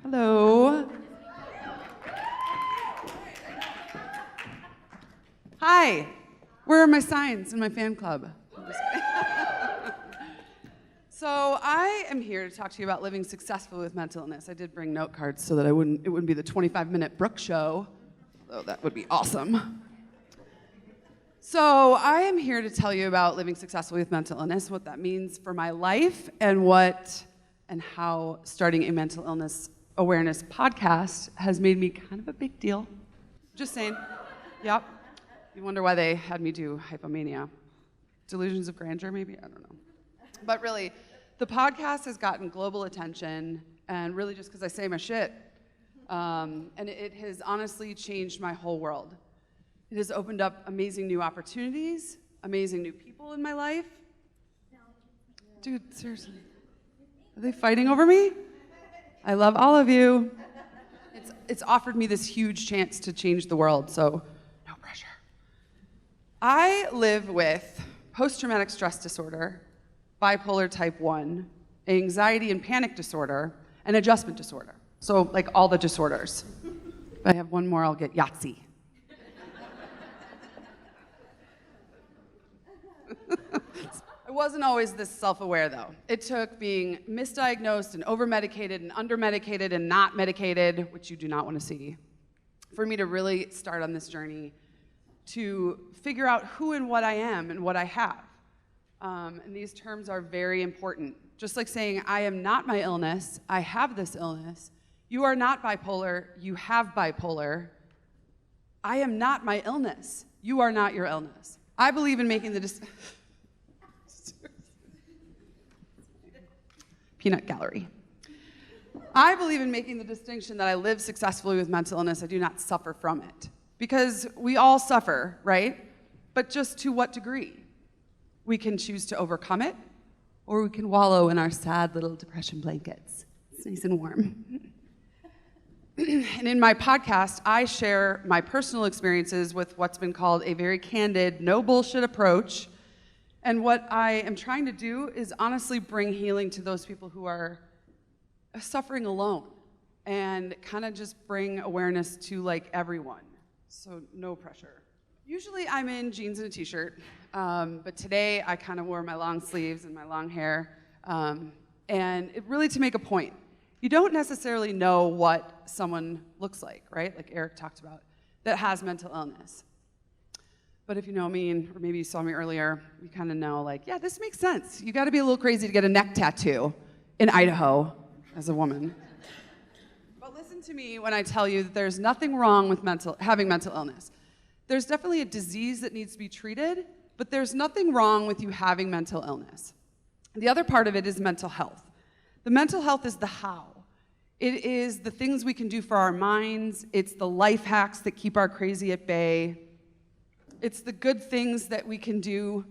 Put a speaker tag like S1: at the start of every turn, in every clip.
S1: Hello. Hi. Where are my signs in my fan club? So I am here to talk to you about living successfully with mental illness. I did bring note cards so that it wouldn't be the 25-minute Brooke show, though that would be awesome. So I am here to tell you about living successfully with mental illness, what that means for my life, and how starting a mental illness awareness podcast has made me kind of a big deal. Just saying. Yep. You wonder why they had me do hypomania. Delusions of grandeur, maybe? I don't know. But really, the podcast has gotten global attention, and really just because I say my shit. And it has honestly changed my whole world. It has opened up amazing new opportunities, amazing new people in my life. Dude, seriously. Are they fighting over me? I love all of you. It's offered me this huge chance to change the world, so no pressure. I live with post-traumatic stress disorder, bipolar type 1, anxiety and panic disorder, and adjustment disorder. So, like all the disorders. If I have one more, I'll get Yahtzee. I wasn't always this self-aware, though. It took being misdiagnosed and over-medicated and under-medicated and not medicated, which you do not want to see, for me to really start on this journey to figure out who and what I am and what I have. And these terms are very important. Just like saying, I am not my illness, I have this illness. You are not bipolar, you have bipolar. I am not my illness, you are not your illness. I believe in making the peanut gallery. I believe in making the distinction that I live successfully with mental illness, I do not suffer from it. Because we all suffer, right? But just to what degree? We can choose to overcome it, or we can wallow in our sad little depression blankets. It's nice and warm. And in my podcast, I share my personal experiences with what's been called a very candid, no bullshit approach. And what I am trying to do is honestly bring healing to those people who are suffering alone and kind of just bring awareness to like everyone. So no pressure. Usually I'm in jeans and a t-shirt, but today I kind of wore my long sleeves and my long hair, and it really to make a point. You don't necessarily know what someone looks like, right? Like Eric talked about, that has mental illness. But if you know me, or maybe you saw me earlier, you kind of know, like, yeah, this makes sense. You got to be a little crazy to get a neck tattoo in Idaho as a woman. But listen to me when I tell you that there's nothing wrong with having mental illness. There's definitely a disease that needs to be treated, but there's nothing wrong with you having mental illness. The other part of it is mental health. The mental health is the how. It is the things we can do for our minds. It's the life hacks that keep our crazy at bay. It's the good things that we can do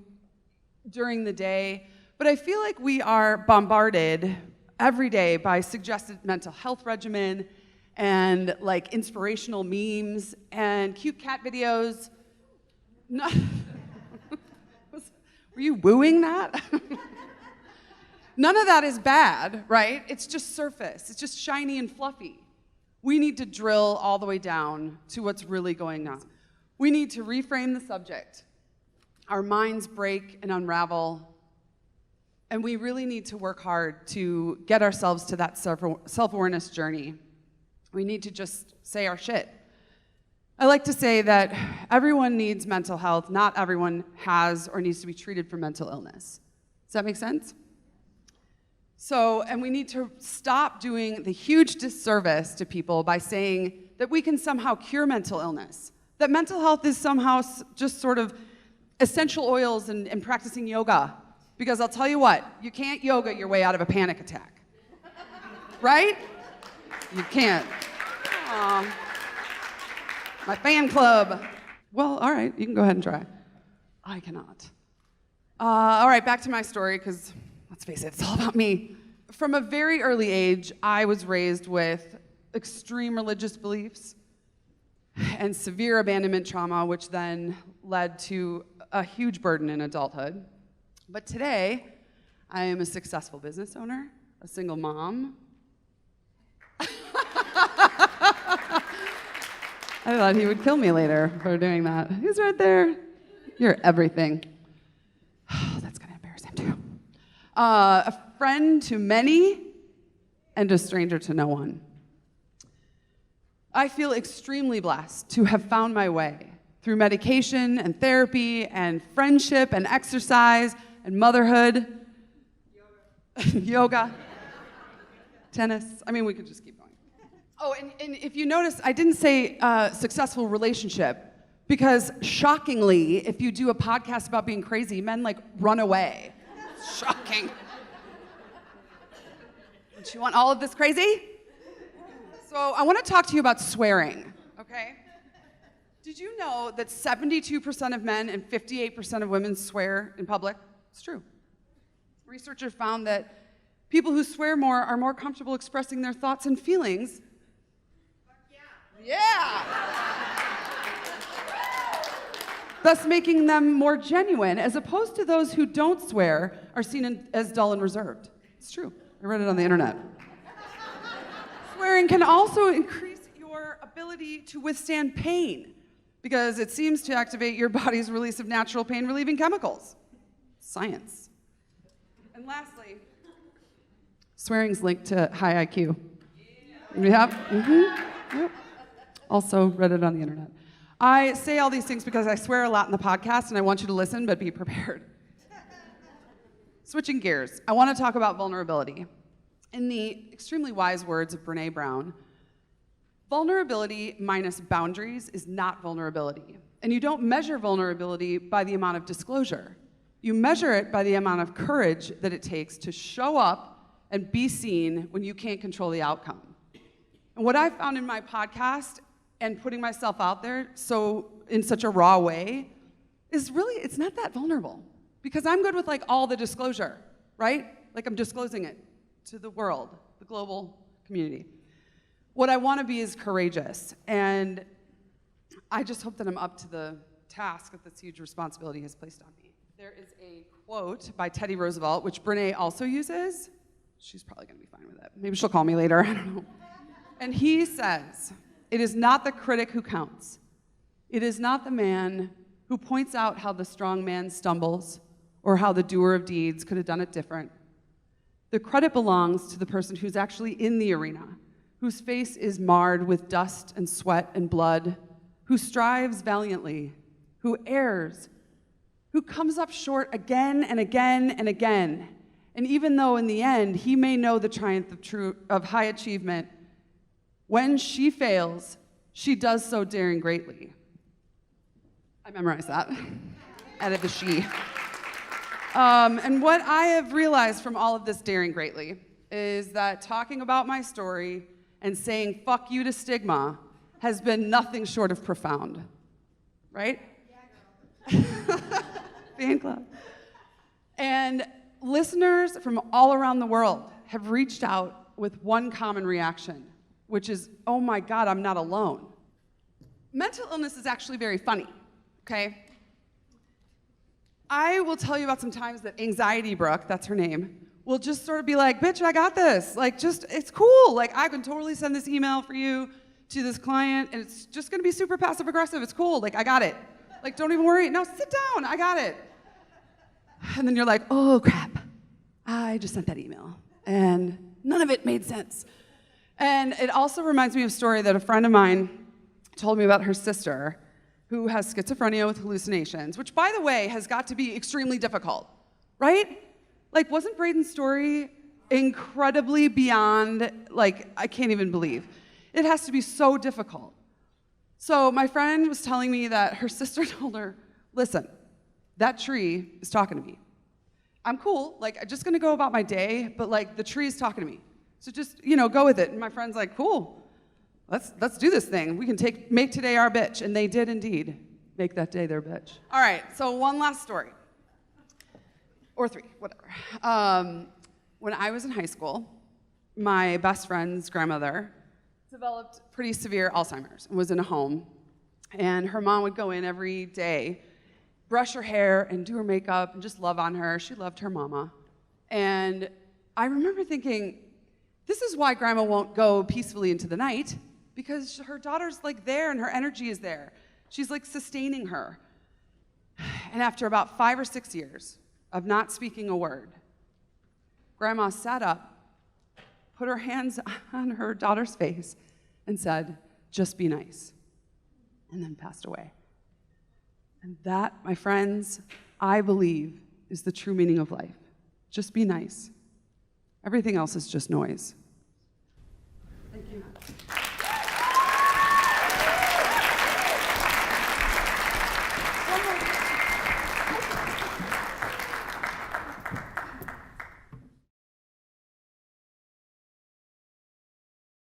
S1: during the day. But I feel like we are bombarded every day by suggested mental health regimen and like inspirational memes and cute cat videos. No. Were you wooing that? None of that is bad, right? It's just surface. It's just shiny and fluffy. We need to drill all the way down to what's really going on. We need to reframe the subject. Our minds break and unravel, and we really need to work hard to get ourselves to that self-awareness journey. We need to just say our shit. I like to say that everyone needs mental health. Not everyone has or needs to be treated for mental illness. Does that make sense? So, and we need to stop doing the huge disservice to people by saying that we can somehow cure mental illness. That mental health is somehow just sort of essential oils and practicing yoga. Because I'll tell you what, you can't yoga your way out of a panic attack. Right? You can't. Aww. My fan club. Well, all right, you can go ahead and try. I cannot. All right, back to my story, because let's face it, it's all about me. From a very early age, I was raised with extreme religious beliefs and severe abandonment trauma, which then led to a huge burden in adulthood. But today, I am a successful business owner, a single mom, I thought he would kill me later for doing that. He's right there. You're everything. That's going to embarrass him too. A friend to many and a stranger to no one. I feel extremely blessed to have found my way through medication and therapy and friendship and exercise and motherhood, yoga, tennis. I mean, we could just keep going. Oh, and if you notice, I didn't say successful relationship because shockingly, if you do a podcast about being crazy, men like run away. Shocking. Don't you want all of this crazy? So I want to talk to you about swearing, okay? Did you know that 72% of men and 58% of women swear in public? It's true. Researchers found that people who swear more are more comfortable expressing their thoughts and feelings. Yeah. Thus making them more genuine, as opposed to those who don't swear are seen as dull and reserved. It's true. I read it on the internet. Swearing can also increase your ability to withstand pain because it seems to activate your body's release of natural pain-relieving chemicals. Science. And lastly, swearing's linked to high IQ. Yep. Mm-hmm. Yep. Also read it on the internet. I say all these things because I swear a lot in the podcast and I want you to listen, but be prepared. Switching gears, I want to talk about vulnerability. In the extremely wise words of Brené Brown, vulnerability minus boundaries is not vulnerability. And you don't measure vulnerability by the amount of disclosure. You measure it by the amount of courage that it takes to show up and be seen when you can't control the outcome. And what I found in my podcast and putting myself out there in such a raw way is really, it's not that vulnerable. Because I'm good with like all the disclosure, right? Like I'm disclosing it to the world, the global community. What I want to be is courageous. And I just hope that I'm up to the task that this huge responsibility has placed on me. There is a quote by Teddy Roosevelt, which Brené also uses. She's probably going to be fine with it. Maybe she'll call me later, I don't know. And he says, "It is not the critic who counts. It is not the man who points out how the strong man stumbles or how the doer of deeds could have done it different. The credit belongs to the person who's actually in the arena, whose face is marred with dust and sweat and blood, who strives valiantly, who errs, who comes up short again and again and again. And even though in the end he may know the triumph of high achievement, when she fails, she does so daring greatly." I memorized that. Added the she. And what I have realized from all of this daring greatly is that talking about my story and saying fuck you to stigma has been nothing short of profound. Right? Fan club. And listeners from all around the world have reached out with one common reaction, which is, oh my God, I'm not alone. Mental illness is actually very funny, okay? I will tell you about some times that anxiety Brooke, that's her name, will just sort of be like, bitch, I got this. Like, just, it's cool. Like, I can totally send this email for you to this client, and it's just gonna be super passive aggressive. It's cool, like, I got it. Like, don't even worry. No, sit down, I got it. And then you're like, oh crap, I just sent that email, and none of it made sense. And it also reminds me of a story that a friend of mine told me about her sister who has schizophrenia with hallucinations, which, by the way, has got to be extremely difficult, right? Like, wasn't Braden's story incredibly beyond, like, I can't even believe. It has to be so difficult. So my friend was telling me that her sister told her, listen, that tree is talking to me. I'm cool, like, I'm just gonna go about my day, but like, the tree is talking to me. So just, go with it. And my friend's like, cool, let's do this thing. We can make today our bitch. And they did indeed make that day their bitch. All right, so one last story. Or three, whatever. When I was in high school, my best friend's grandmother developed pretty severe Alzheimer's and was in a home. And her mom would go in every day, brush her hair and do her makeup and just love on her. She loved her mama. And I remember thinking, this is why grandma won't go peacefully into the night, because her daughter's like there and her energy is there. She's like sustaining her. And after about 5 or 6 years of not speaking a word, Grandma sat up, put her hands on her daughter's face, and said, "Just be nice," and then passed away. And that, my friends, I believe is the true meaning of life. Just be nice. Everything else is just noise.